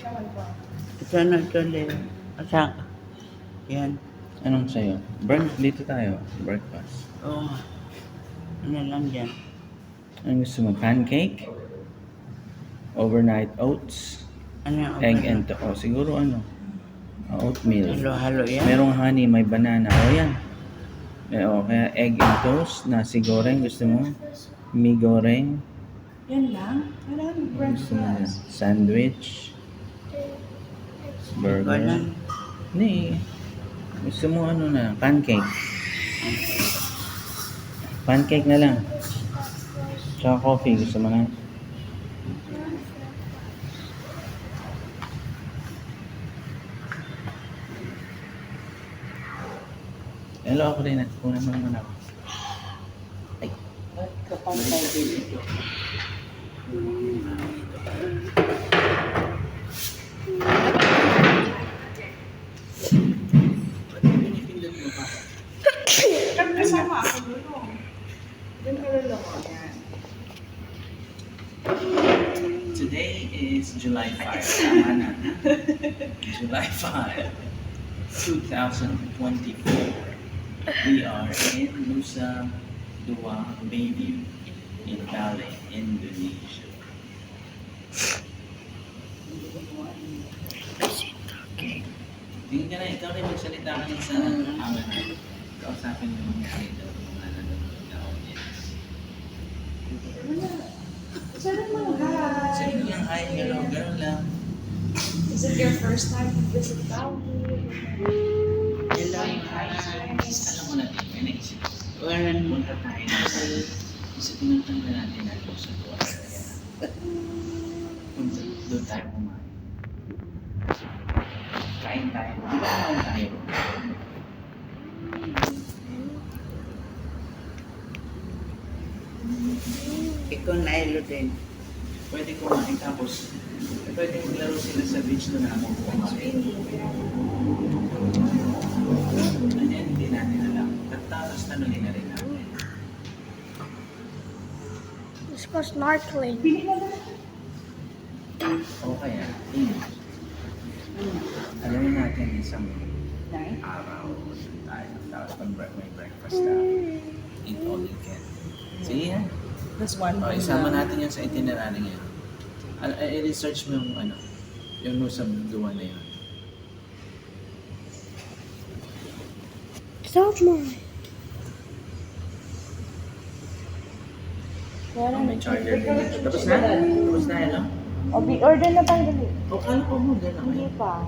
Ito na ito ulit. Asak. Yan. Anong sa'yo? Dito tayo. Breakfast. Oo. Ano lang yan? Anong gusto mo? Pancake? Overnight oats? Ano yung Egg and siguro oatmeal. halo-halo yan? Merong honey, may banana. Yan. Kaya egg and toast, nasi goreng. Gusto mo? Mi goreng. Yan lang? Wala nang Gusto mo yan? breakfast. Sandwich. Burger. Walang. Hindi. Gusto mo pancake. Pancake na lang. Tsaka coffee. Gusto mo na? Hello, ako rin. Kunan mo naman ako. Kapag tayo dito. Kasama ako doon. Doon ka lang ako. Yan. Today is July 5. Tama na. July 5, 2024. We are in Nusa Dua Baby in Bali, Indonesia. Tingin ka na, ikaw rin magsalita ka rin sa amin. Kausapin mo yung mga dito, mga nanonood na audience. Sarap mo, hi! Sige lang, hi, hello, girl lang. Is it your first time to visit Bali? Hello. Alam mo natin, may naisip. Walang. Punta tayo na sa pinuntan na natin na sa Dua area. Punta doon tayo kumain. Kain tayo. Di ba kumain tayo? Ikaw na ilo din. Pwede kumain tapos pwede maglaro sila sa beach doon na ako kumain. Ano hindi natin alam. Tapos tanongin na rin natin. Let's go snorkeling. O kaya, alamin natin isang araw tayo. Tapos may breakfast na. Eat all you can. Sige yan. This one. Isama natin yan sa itinerary ngayon. I-research mo yung Nusa Dua na yun. Stop mine. May charger din. Tapos na? Tapos na, hello? Order na tayo dali. O, kala ko mo, dala Hindi kayo. pa.